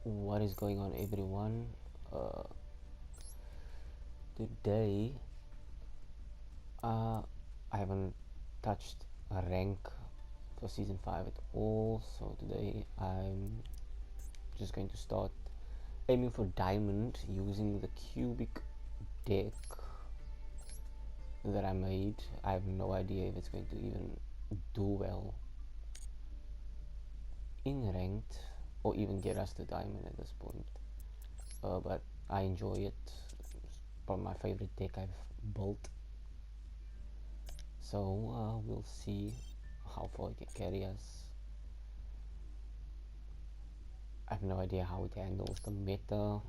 What is going on, everyone? Uh, Today, I haven't touched a rank for season 5 at all, so today I'm just going to start aiming for diamond using the cubic deck that I made. I have no idea if it's going to even do well in ranked or even get us to diamond at this point. But I enjoy it. It's probably my favorite deck I've built. So we'll see how far it can carry us. I have no idea how it handles the meta.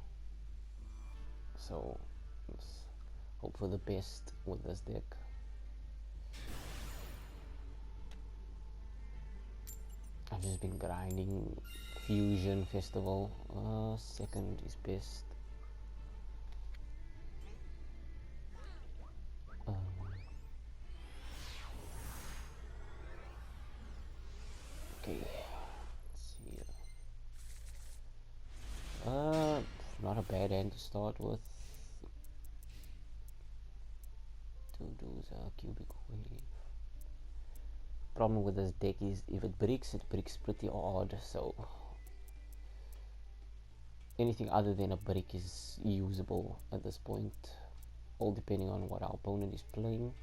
So let's hope for the best with this deck. I've just been grinding Fusion Festival. Second is best. Okay, let's see. Not a bad end to start with. To do a cubic wave. Problem with this deck is if it breaks pretty hard. So anything other than a brick is usable at this point, all depending on what our opponent is playing.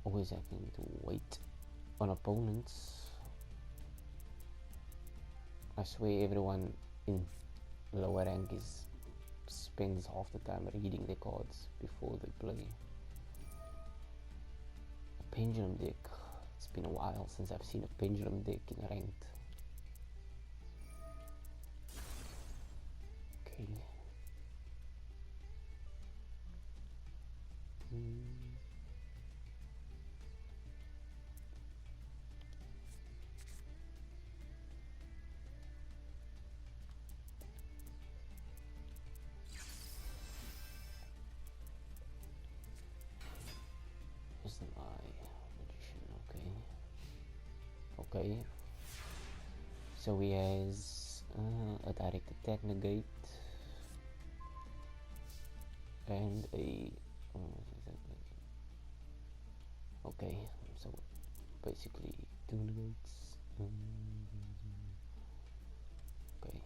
Always having to wait on opponents. I swear everyone in lower rank spends half the time reading their cards before they play. A pendulum deck. It's been a while since I've seen a pendulum deck in ranked. Okay. Where's the magician? Okay. So he has a direct attack negate and a okay, so basically 2 negates. Okay,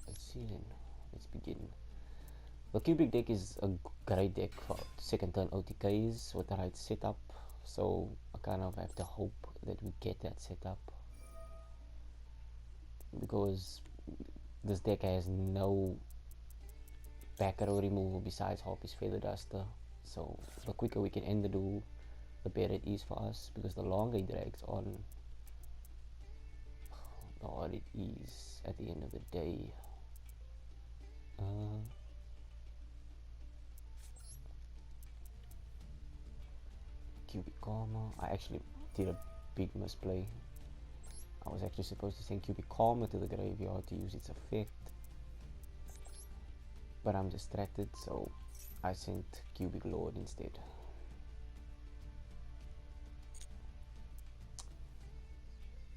let's see then. Let's begin. The cubic deck is a great deck for second turn OTKs with the right setup, so I kind of have to hope that we get that setup, because this deck has no back row removal besides Harpy's Feather Duster. So the quicker we can end the duel, the better it is for us, because the longer it drags on, the harder it is at the end of the day. Cubic Karma. I actually did a big misplay. I was actually supposed to send Cubic Karma to the graveyard to use its effect, but I'm distracted, so I sent Cubic Lord instead.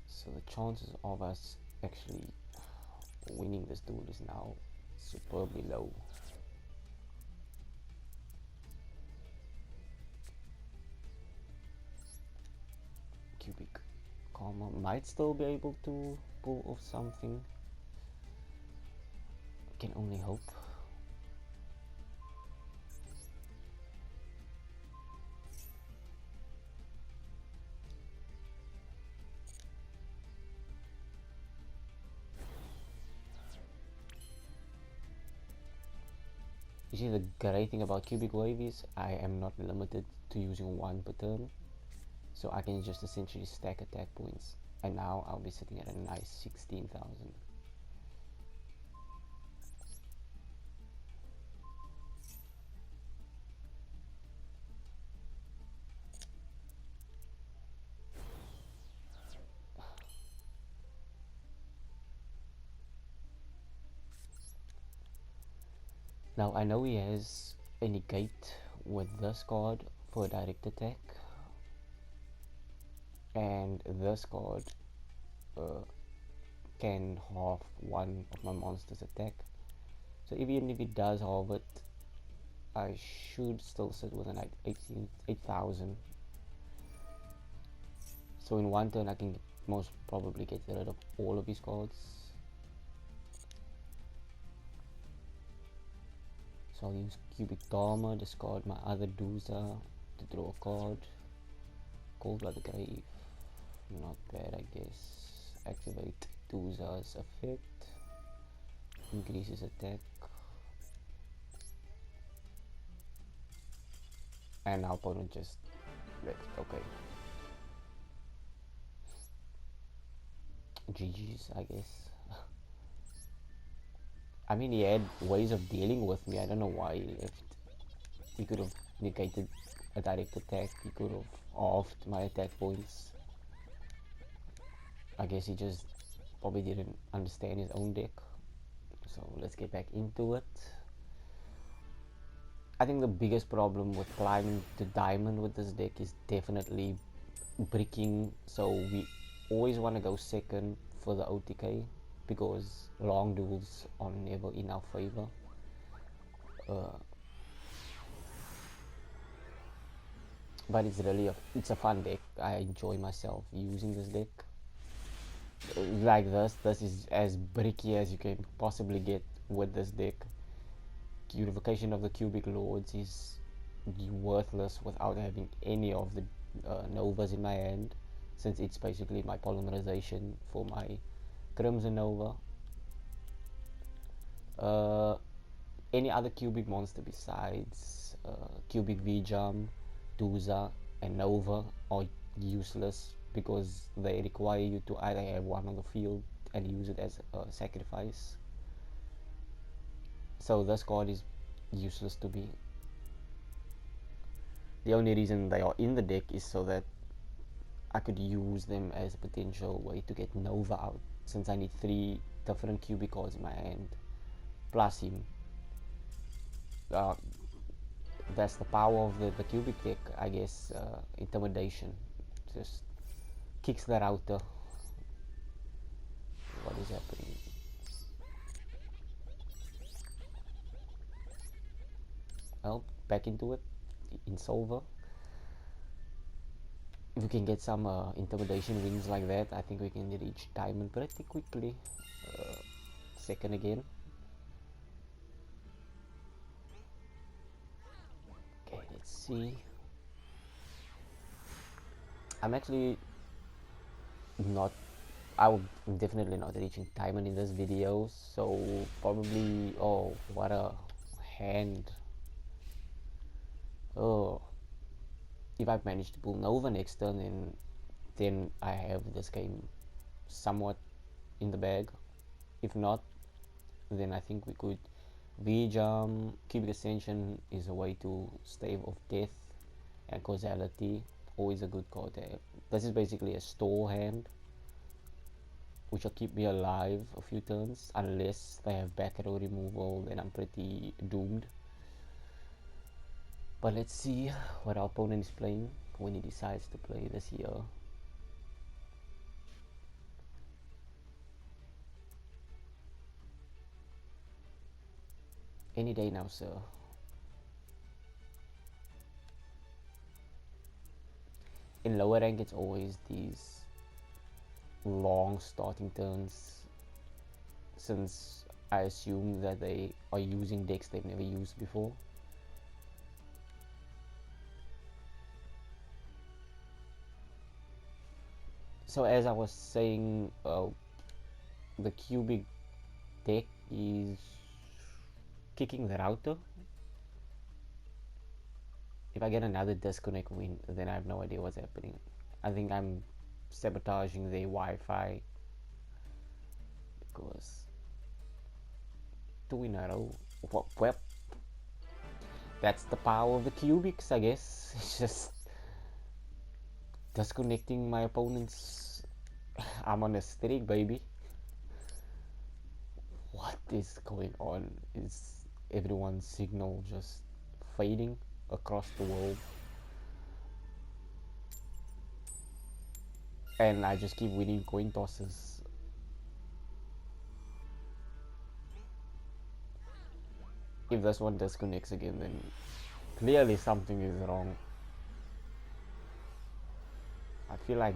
So the chances of us actually winning this duel is now superbly low. Cubic Karma might still be able to pull off something. Can only hope. You see, the great thing about Cubic Wave is I am not limited to using one per turn, so I can just essentially stack attack points, and now I'll be sitting at a nice 16,000. Now I know he has a negate with this card for a direct attack, and this card uh, can half one of my monster's attack. So even if it does halve it, I should still sit with an 8,000. So in one turn I can most probably get rid of all of his cards. So I'll use Cubic Dharma, discard my other Doza to draw a card. Cold Blood Grave, not bad I guess. Activate Doza's effect, increases attack, and our opponent just left. Okay, GG's I guess. I mean, he had ways of dealing with me. I don't know why he left. He could have negated a direct attack. He could have halved my attack points. I guess he just probably didn't understand his own deck. So let's get back into it. I think the biggest problem with climbing to diamond with this deck is definitely bricking. So we always want to go second for the OTK because long duels are never in our favor. But it's really it's a fun deck. I enjoy myself using this deck. Like this is as bricky as you can possibly get with this deck. Unification of the Cubic Lords is worthless without having any of the Novas in my hand, since it's basically my polymerization for my Crimson Nova. Any other cubic monster besides Cubic V-Jump, Doza, and Nova are useless because they require you to either have one on the field and use it as a sacrifice. So this card is useless to me. The only reason they are in the deck is so that I could use them as a potential way to get Nova out, since I need 3 different cubic cards in my hand plus him. That's the power of the cubic deck, I guess. Intimidation just kicks the router. What is happening? Well, back into it in silver. If we can get some intimidation wins like that, I think we can reach diamond pretty quickly. Second again. Okay, let's see. I'm actually not, I'm definitely not reaching diamond in this video, so probably, oh, what a hand. Oh, if I manage to pull Nova next turn, then I have this game somewhat in the bag. If not, then I think we could V-Jump. Cubic Ascension is a way to stave off death and causality. Always a good card there. This is basically a stall hand, which will keep me alive a few turns. Unless they have back row removal, then I'm pretty doomed. But let's see what our opponent is playing when he decides to play this year. Any day now, sir. In lower rank, it's always these long starting turns, since I assume that they are using decks they've never used before. So as I was saying, the cubic deck is kicking the router. If I get another disconnect win, then I have no idea what's happening. I think I'm sabotaging the Wi-Fi, because 2 in a row. Well, that's the power of the cubics, I guess. It's just disconnecting my opponents. I'm on a streak, baby. What is going on? Is everyone's signal just fading across the world. And I just keep winning coin tosses. If this one disconnects again, then clearly something is wrong. I feel like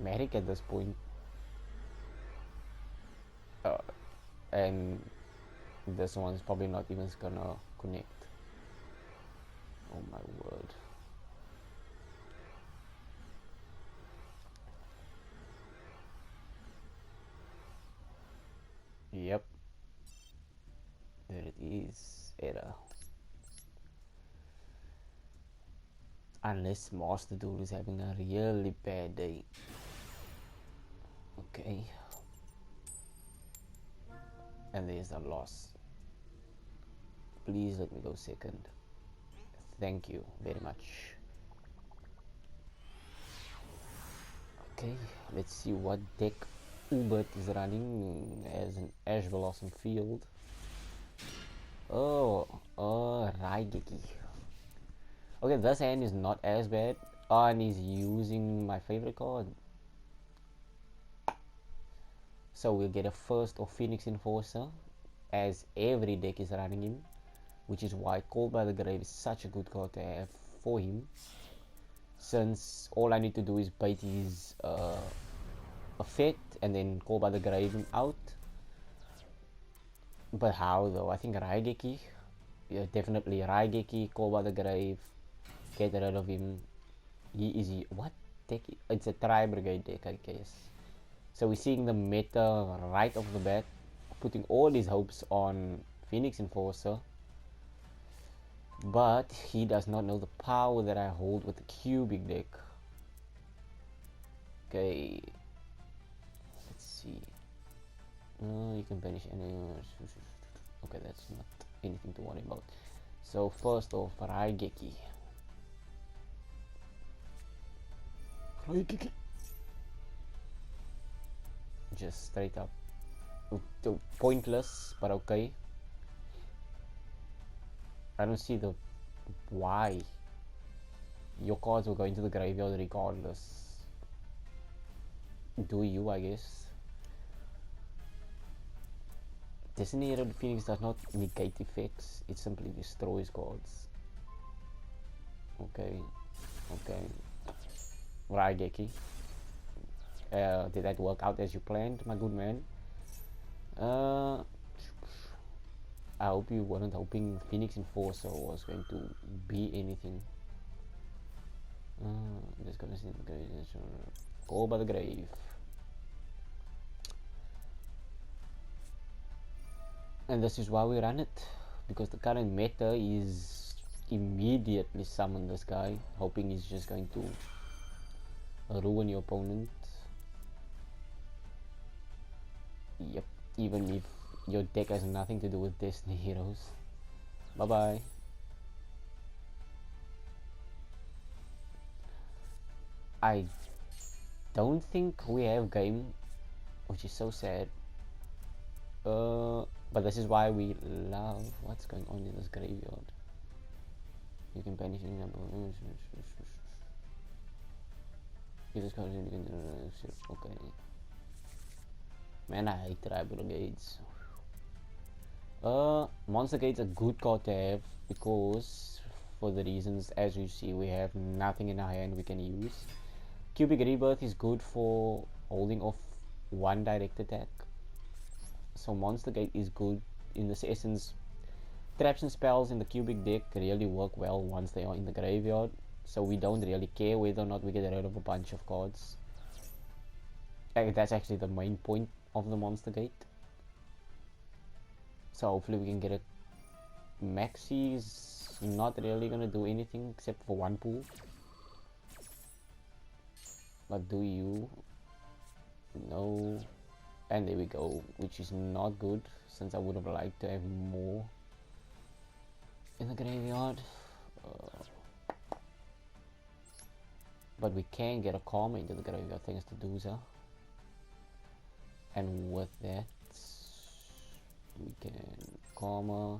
Merrick at this point. And this one's probably not even gonna connect. Oh my word. Yep. There it is. Error. Unless Master Duel is having a really bad day. Okay. And there's a loss. Please let me go second. Thank you very much. Okay, let's see what deck Ubert is running as an Ash Blossom field. Oh, Raigeki. Okay, this hand is not as bad. Oh, and he's using my favorite card. So we'll get a first of Phoenix Enforcer, as every deck is running him, which is why Called by the Grave is such a good card to have for him, since all I need to do is bait his effect and then Call by the Grave him out. But how though? I think Raigeki, yeah, definitely Raigeki, Call by the Grave, get rid of him. He is what deck? It's a Tri Brigade deck, I guess. So we're seeing the meta right off the bat, putting all his hopes on Phoenix Enforcer. But he does not know the power that I hold with the cubic deck. Okay. Let's see. You can banish any. Okay, that's not anything to worry about. So first off, Raigeki. Just straight up. Pointless, but okay. I don't see the why. Your cards will go into the graveyard regardless. Do you, I guess. Destiny Herald Phoenix does not negate effects, it simply destroys cards. Okay. Raigeki. Did that work out as you planned, my good man? I hope you weren't hoping Phoenix Enforcer was going to be anything. Just gonna see the grave. Go by the grave. And this is why we run it, because the current meta is immediately summon this guy, hoping he's just going to ruin your opponent. Yep, even if your deck has nothing to do with Destiny Heroes. Bye bye. I don't think we have game, which is so sad. But this is why we love what's going on in this graveyard. You can banish any number. You just okay. Man, I hate tribal gates. Monster Gate's a good card to have because, for the reasons as you see, we have nothing in our hand we can use. Cubic Rebirth is good for holding off one direct attack. So Monster Gate is good in this essence. Traps and spells in the cubic deck really work well once they are in the graveyard. So we don't really care whether or not we get rid of a bunch of cards. That's actually the main point of the Monster Gate. So hopefully we can get a Maxi's not really gonna do anything except for one pool. But do you? No. And there we go, which is not good, since I would have liked to have more in the graveyard. But we can get a Karma into the graveyard thanks to Duza. And with that, we can Karma.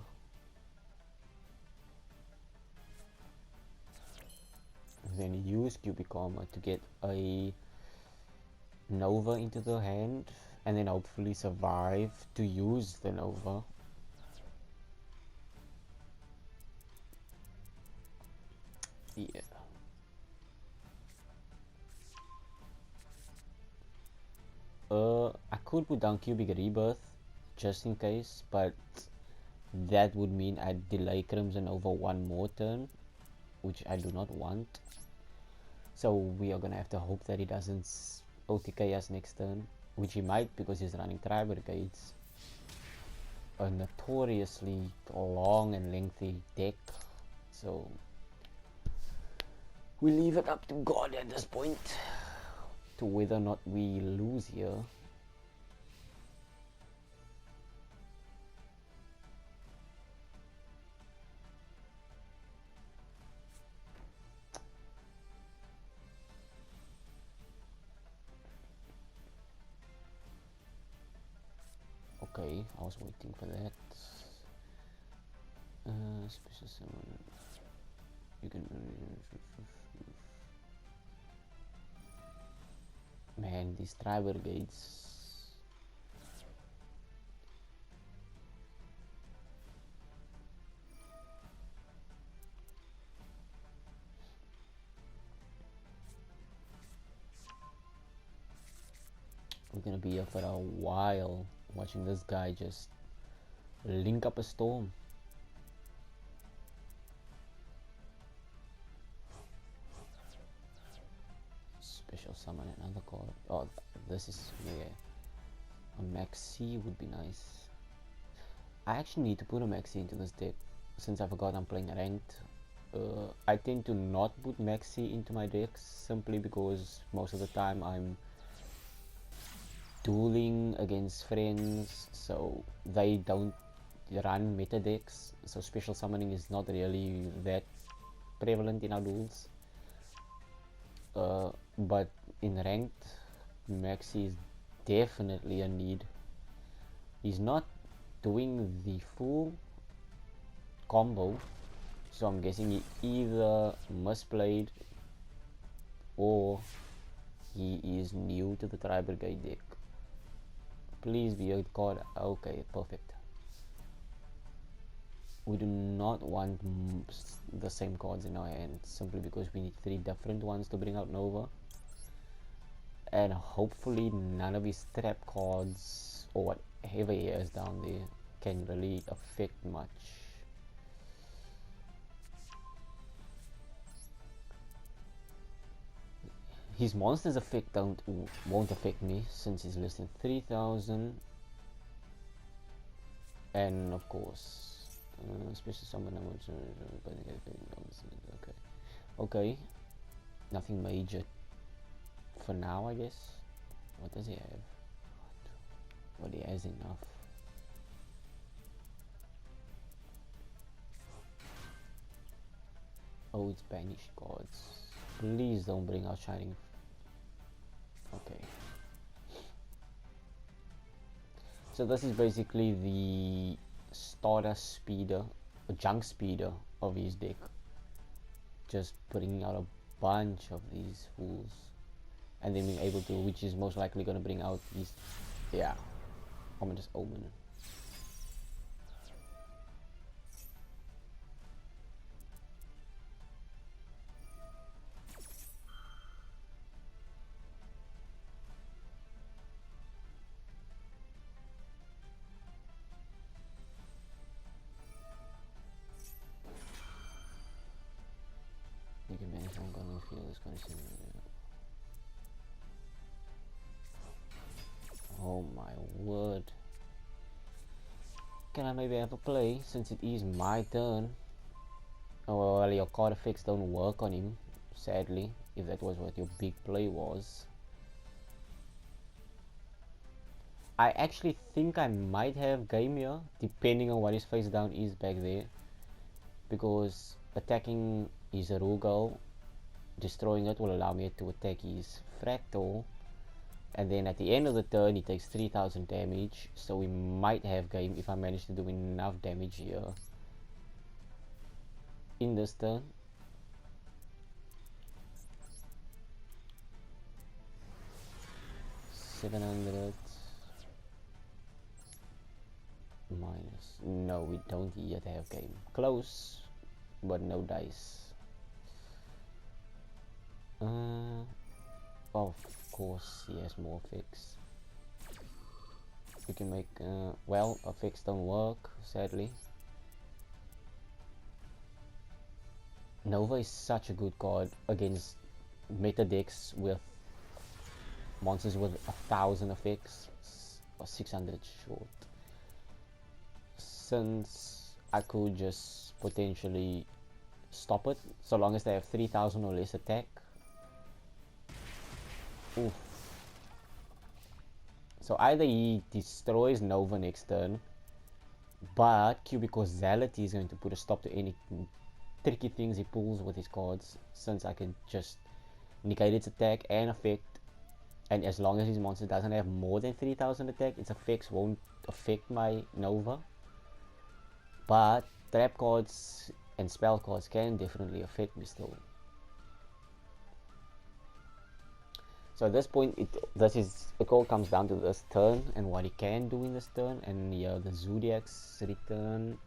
then use cubic armor to get a Nova into the hand, and then hopefully survive to use the Nova. Yeah. I could put down cubic rebirth just in case, but that would mean I'd delay Crimson over one more turn, which I do not want. So we are gonna have to hope that he doesn't OTK us next turn, which he might because he's running Tri-Brigades. A notoriously long and lengthy deck, so we leave it up to God at this point to whether or not we lose here. Okay, I was waiting for that. Special summon. You can. Man, these Tri-Brigades. We're gonna be here for a while watching this guy just link up a storm. Special summon another card. Oh, this is, yeah. A Maxi would be nice. I actually need to put a Maxi into this deck since I forgot I'm playing ranked. I tend to not put Maxi into my decks simply because most of the time I'm dueling against friends, so they don't run meta decks, so special summoning is not really that prevalent in our duels. But in ranked, Maxi is definitely a need. He's not doing the full combo, so I'm guessing he either misplayed or he is new to the Tri-Brigade deck. Please be a card. Okay, perfect. We do not want the same cards in our hand simply because we need 3 different ones to bring out Nova, and hopefully none of his trap cards or whatever he has down there can really affect much. His monsters effect won't affect me since he's less than 3,000, and of course special summon. Okay, nothing major for now, I guess. What does he have? What, he has enough. Oh, it's banished cards. Please don't bring out shining. Okay. So this is basically the starter speeder, a junk speeder of his deck. Just putting out a bunch of these fools, and then being able to, which is most likely going to bring out these, yeah, Ominous Omen. You can manage one gun with this condition. Oh my word. Can I maybe have a play since it is my turn? Oh well, your card effects don't work on him, sadly, if that was what your big play was. I actually think I might have game here, depending on what his face down is back there, because attacking his Rugal, destroying it, will allow me to attack his Fractal, and then at the end of the turn he takes 3,000 damage, so we might have game if I manage to do enough damage here in this turn. 700 minus. No, we don't yet have game. Close, but no dice. Of course, he has more fix. We can make, well, a fix don't work, sadly. Nova is such a good card against meta decks with monsters with 1,000 effects, or 600 short. Since I could just potentially stop it, so long as they have 3,000 or less attack. Oof. So either he destroys Nova next turn, but Cubic Causality is going to put a stop to any tricky things he pulls with his cards, since I can just negate its attack and effect, and as long as his monster doesn't have more than 3,000 attack, its effects won't affect my Nova. But trap cards and spell cards can definitely affect me still. So at this point, it all comes down to this turn and what he can do in this turn, and yeah, the Zodiac's return.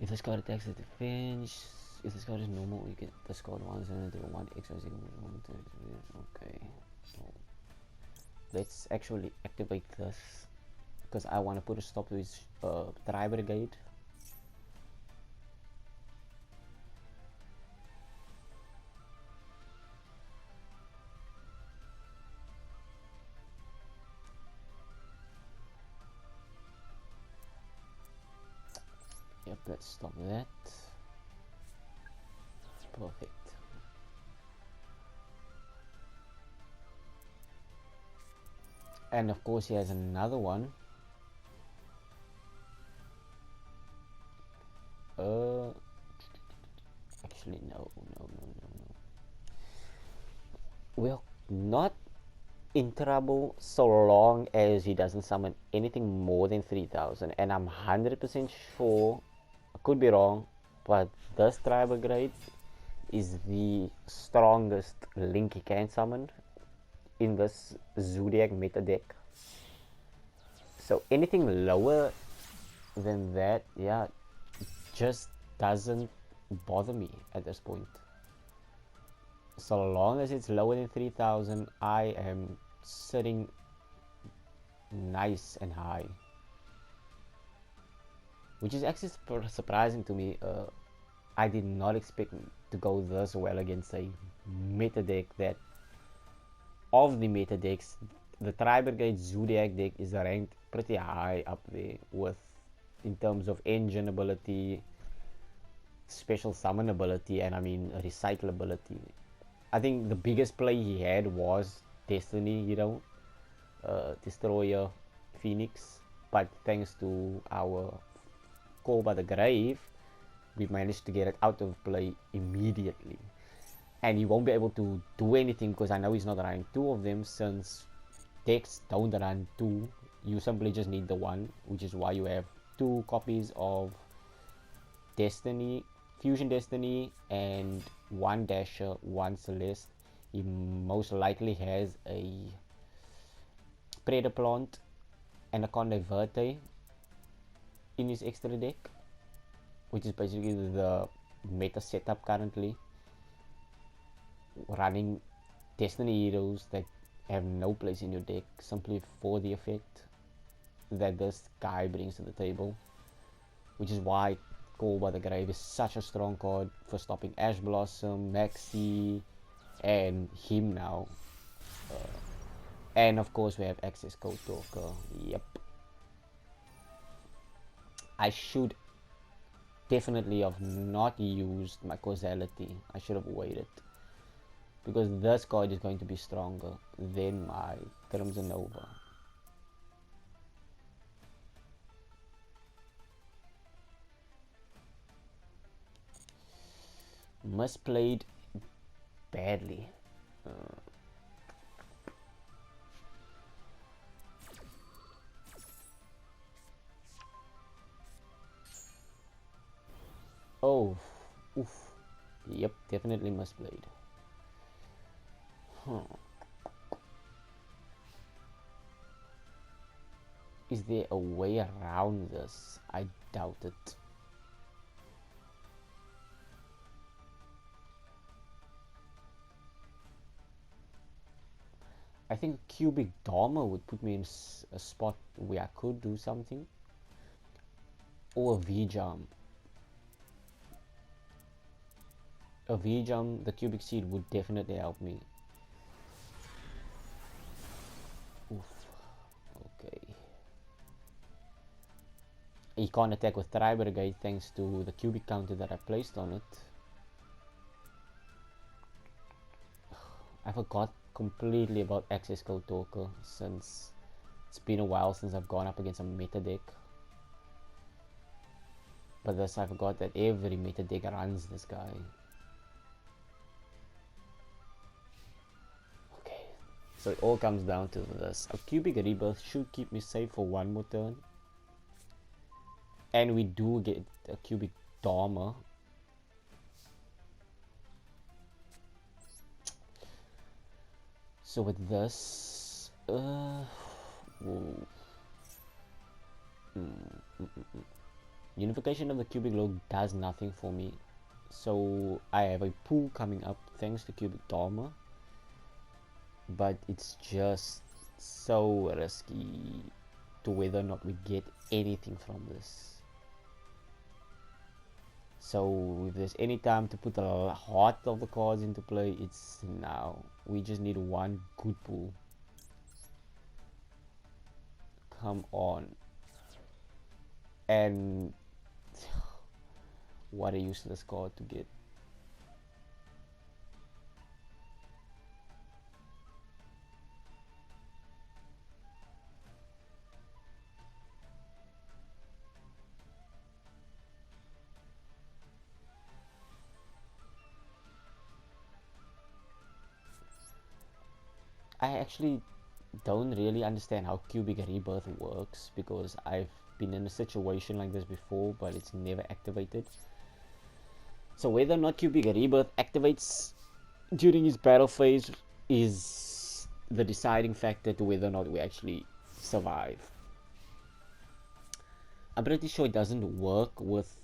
If this card attacks the defense, if this card is normal, you get this card once and do one extra zero. Okay, so let's actually activate this because I want to put a stop to his Tri Brigade. Yep, let's stop that. Perfect. And of course he has another one. Actually no. We're not in trouble so long as he doesn't summon anything more than 3,000, and I'm 100% sure, I could be wrong, but this Tribal Grade is the strongest link he can summon in this Zodiac meta deck. So anything lower than that, yeah, just doesn't bother me at this point. So long as it's lower than 3,000, I am sitting nice and high, which is actually surprising to me. I did not expect to go this well against a meta deck that, of the meta decks, the Tri-Brigade Zodiac deck is ranked pretty high up there with, in terms of engine ability, special summon ability, and I mean recyclability. I think the biggest play he had was Destiny Hero, Destroyer, Phoenix, but thanks to our Call by the Grave, we managed to get it out of play immediately. And he won't be able to do anything because I know he's not running two of them, since decks don't run two. You simply just need the one, which is why you have two copies of Destiny, Fusion Destiny, and one Dasher, one Celeste. He most likely has a Predator Plant and a Conde Verte in his extra deck, which is basically the meta setup currently, running Destiny heroes that have no place in your deck simply for the effect that this guy brings to the table, which is why Call by the Grave is such a strong card for stopping Ash Blossom, Maxi, and him now. And of course we have Access Code Talker. Yep. I should definitely have not used my Causality. I should have waited, because this card is going to be stronger than my Crimson Nova. Misplayed badly. Oh, oof. Yep, definitely misplayed. Is there a way around this? I doubt it. I think a cubic dormer would put me in a spot where I could do something. Or a V-jump. A V-jump, the cubic seed would definitely help me. Oof. Okay. He can't attack with Tri-Brigade thanks to the cubic counter that I placed on it. I forgot completely about access code talker since it's been a while since I've gone up against a meta deck. But this I forgot that every meta deck runs this guy. Okay, so it all comes down to this. A cubic rebirth should keep me safe for one more turn. And we do get a cubic dormer. So with this, unification of the cubic log does nothing for me. So I have a pool coming up thanks to cubic dormer, but it's just so risky to whether or not we get anything from this. So if there's any time to put the heart of the cards into play, it's now. We just need one good pull. Come on. And what a useless card to get. I actually don't really understand how cubic rebirth works because I've been in a situation like this before, but it's never activated. So whether or not cubic rebirth activates during his battle phase is the deciding factor to whether or not we actually survive. I'm pretty sure it doesn't work with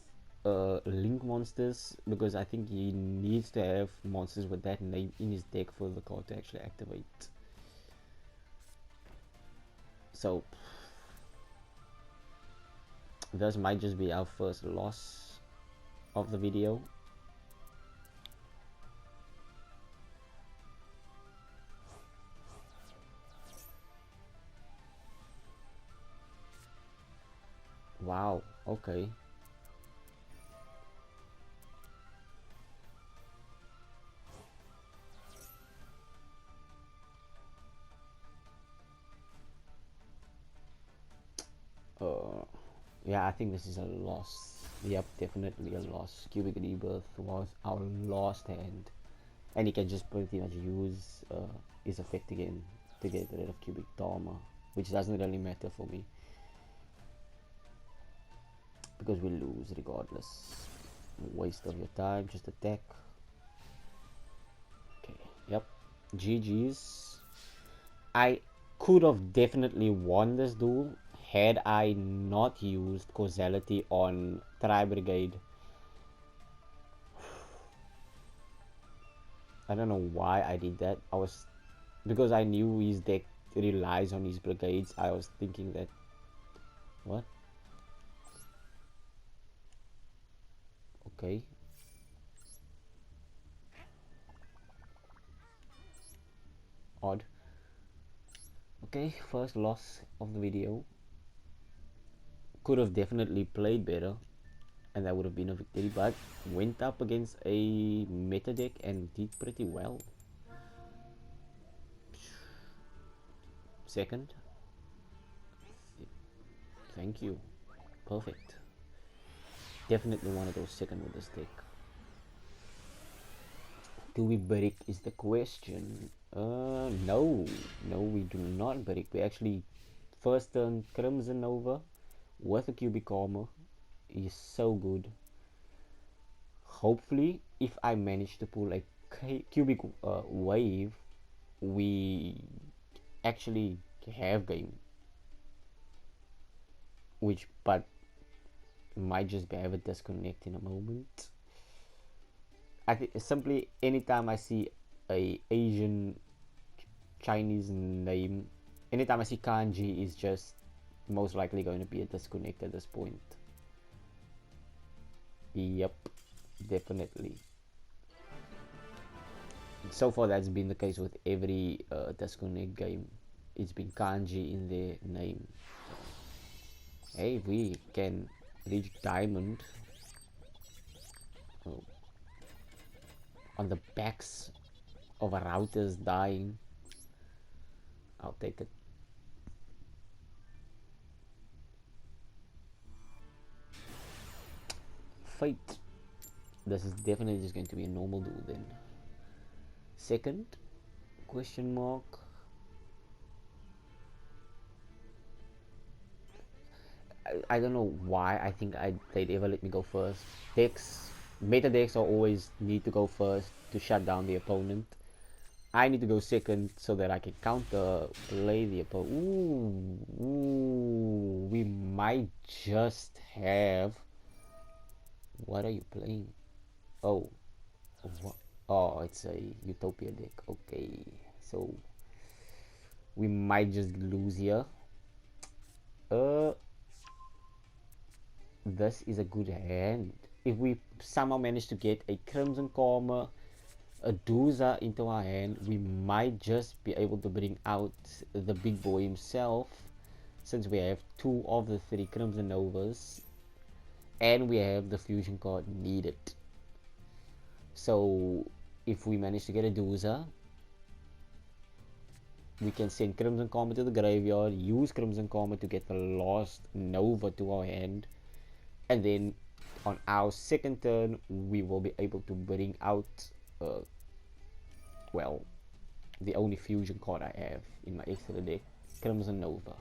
link monsters because I think he needs to have monsters with that name in his deck for the card to actually activate. So this might just be our first loss of the video. Wow, okay. Yeah, I think this is a loss. Yep, definitely a loss. Cubic Rebirth was our last hand. And he can just pretty much use his effect again to get rid of Cubic Dormer, which doesn't really matter for me. Because we lose regardless. Waste of your time, just attack. Okay, yep. GG's. I could have definitely won this duel had I not used causality on Tri-Brigade. I don't know why I did that. Because I knew his deck relies on his brigades. I was thinking that, what? Okay. Odd. Okay, first loss of the video. Could have definitely played better, and that would have been a victory, but went up against a meta deck and did pretty well. Second. Thank you. Perfect. Definitely one of those second with this deck. Do we brick is the question. No. No, we do not brick. We actually first turn Crimson over with a cubic armor. Is so good. Hopefully, if I manage to pull a cubic wave, we actually have game. which but might just be have a disconnect in a moment. I think simply anytime I see a Asian Chinese name, anytime I see kanji, is just most likely going to be a disconnect at this point. Yep, definitely. So far, that's been the case with every disconnect game. It's been kanji in their name. Hey, we can reach diamond. Oh, on the backs of a routers dying. I'll take it. Fate. This is definitely just going to be a normal duel then. Second question mark. I don't know why I think they'd ever let me go first. Decks, meta decks are always need to go first to shut down the opponent. I need to go second so that I can counter play the opponent. Ooh, we might just have. What are you playing? Oh, what? Oh, it's a Utopia deck. Okay, so we might just lose here. Uh, this is a good hand. If we somehow manage to get a Crimson Karma, a Doza into our hand, we might just be able to bring out the big boy himself, since we have two of the three Crimson Novas and we have the fusion card needed. So if we manage to get a Doza, we can send Crimson Karma to the graveyard, use Crimson Karma to get the last Nova to our hand, and then on our second turn we will be able to bring out well, the only fusion card I have in my extra deck, Crimson Nova.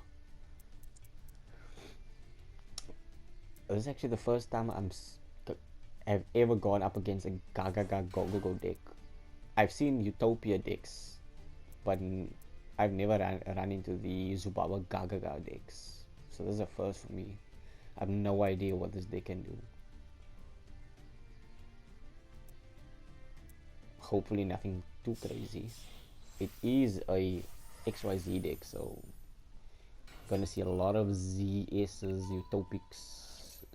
This is actually the first time I've ever gone up against a Gaga Go Go Go deck. I've seen Utopia decks, but I've never run into the Zubaba Gaga decks. So this is a first for me. I have no idea what this deck can do. Hopefully nothing too crazy. It is a XYZ deck, so gonna see a lot of ZS's, Utopics.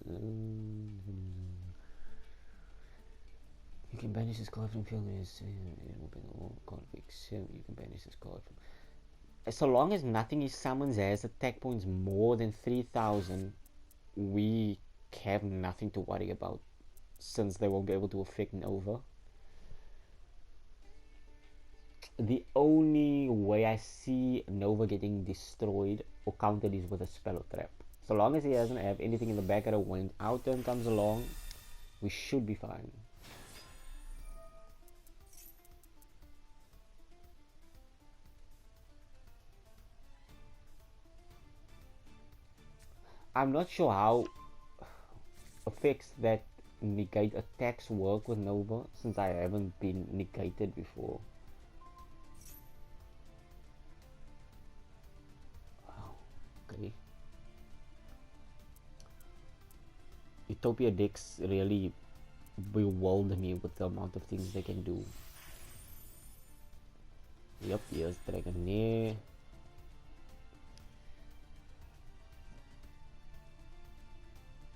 You can banish this card from field. You can banish this card from. So long as nothing he summons has attack points more than 3,000, we have nothing to worry about, since they won't be able to affect Nova. The only way I see Nova getting destroyed or countered is with a spell or trap. So long as he doesn't have anything in the back of the when our turn comes along, we should be fine. I'm not sure how effects that negate attacks work with Nova, since I haven't been negated before. Okay. Utopia decks really bewilder me with the amount of things they can do. Yep, here's Dragonair.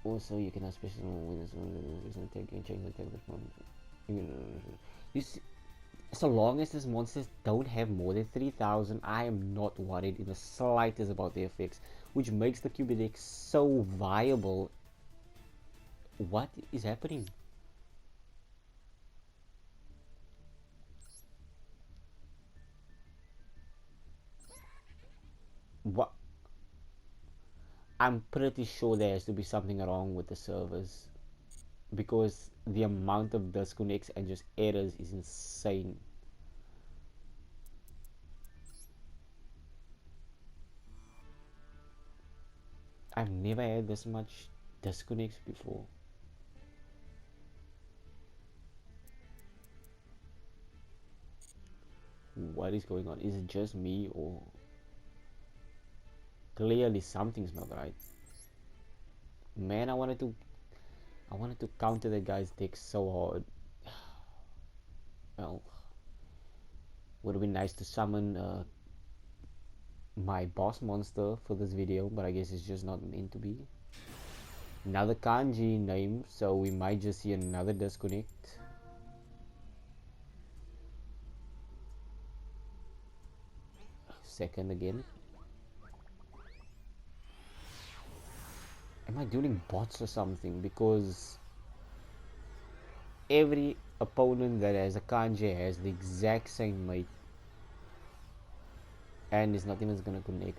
Also, you can have special winners attack and change the attack response. This, so long as these monsters don't have more than 3,000, I am not worried in the slightest about their effects, which makes the QB deck so viable. What is happening? What? I'm pretty sure there has to be something wrong with the servers, because the amount of disconnects and just errors is insane. I've never had this much disconnects before. What is going on? Is it just me, or clearly something's not right? Man, I wanted to counter that guy's deck so hard. Well, would have been nice to summon my boss monster for this video, but I guess it's just not meant to be. Another kanji name, so we might just see another disconnect. Second again. Am I doing bots or something? Because every opponent that has a kanji has the exact same mate, and is not even gonna connect.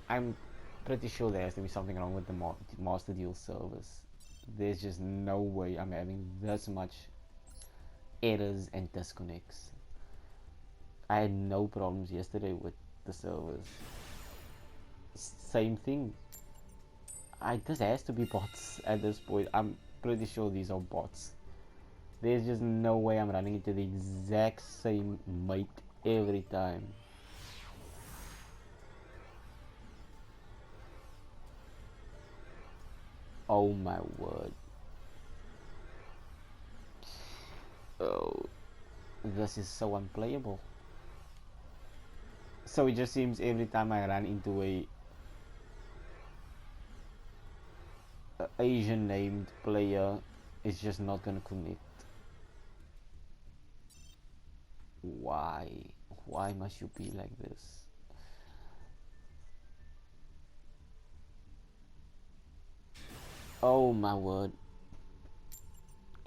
I'm pretty sure there has to be something wrong with the Master Duel service. There's just no way I'm having this much errors and disconnects. I had no problems yesterday with the servers. Same thing. This has to be bots at this point. I'm pretty sure these are bots. There's just no way I'm running into the exact same mate every time. Oh my word. Oh, this is so unplayable. So it just seems every time I run into a Asian named player, it's just not gonna connect. Why? Why must you be like this? Oh my word.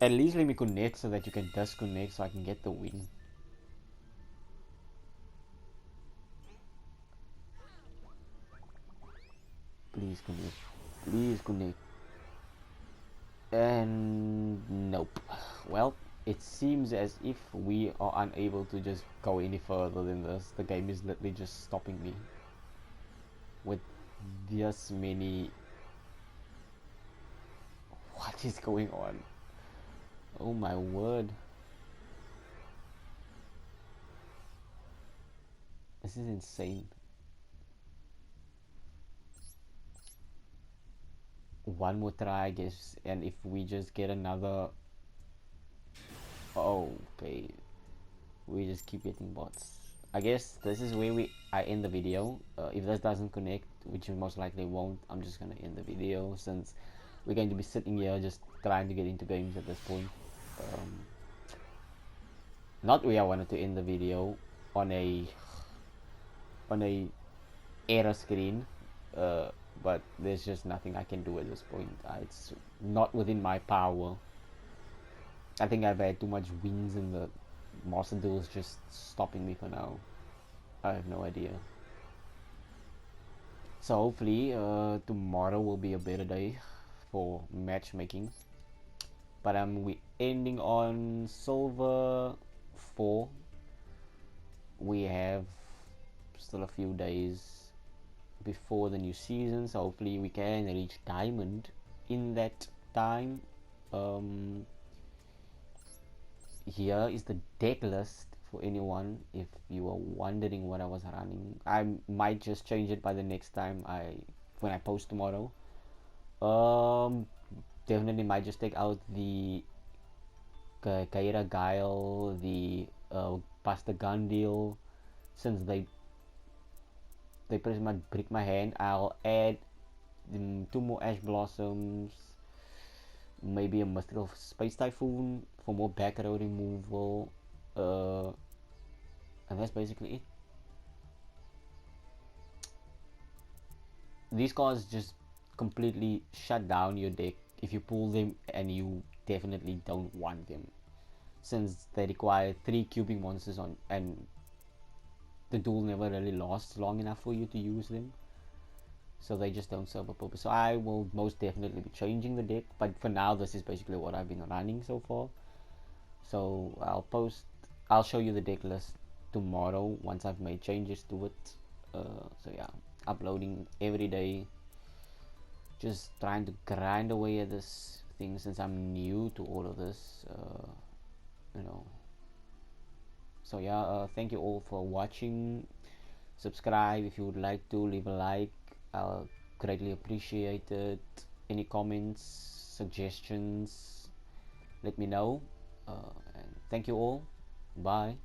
At least let me connect so that you can disconnect so I can get the win. Please connect. Please connect. And nope. Well, it seems as if we are unable to just go any further than this. The game is literally just stopping me with this many. What is going on? Oh my word. This is insane. One more try, I guess, and if we just get another. Oh, okay. We just keep getting bots. I guess this is where I end the video. If this doesn't connect, which most likely won't, I'm just gonna end the video since we're going to be sitting here just trying to get into games at this point. Not where I wanted to end the video on a error screen, but there's just nothing I can do at this point. It's not within my power. I think I've had too much wins in the Master Duel's just stopping me for now. I have no idea. So hopefully tomorrow will be a better day for matchmaking. But we ending on silver 4. We have still a few days before the new season, so hopefully we can reach diamond in that time. Here is the deck list for anyone if you are wondering what I was running. I might just change it by the next time when I post tomorrow. Definitely might just take out the Kaira Guile, the Pasta Gun deal, since they pretty much break my hand. I'll add 2 more Ash Blossoms, maybe a Mystical Space Typhoon for more back row removal, and that's basically it. These cards just completely shut down your deck if you pull them and you definitely don't want them, since they require 3 cubing monsters on, and the duel never really lasts long enough for you to use them, so they just don't serve a purpose. So I will most definitely be changing the deck, but for now this is basically what I've been running so far. So I'll show you the deck list tomorrow once I've made changes to it. So yeah, uploading every day, just trying to grind away at this thing since I'm new to all of this, you know. So yeah, thank you all for watching. Subscribe if you would like to, leave a like. I'll greatly appreciated. Any comments, suggestions, let me know. And thank you all. Bye.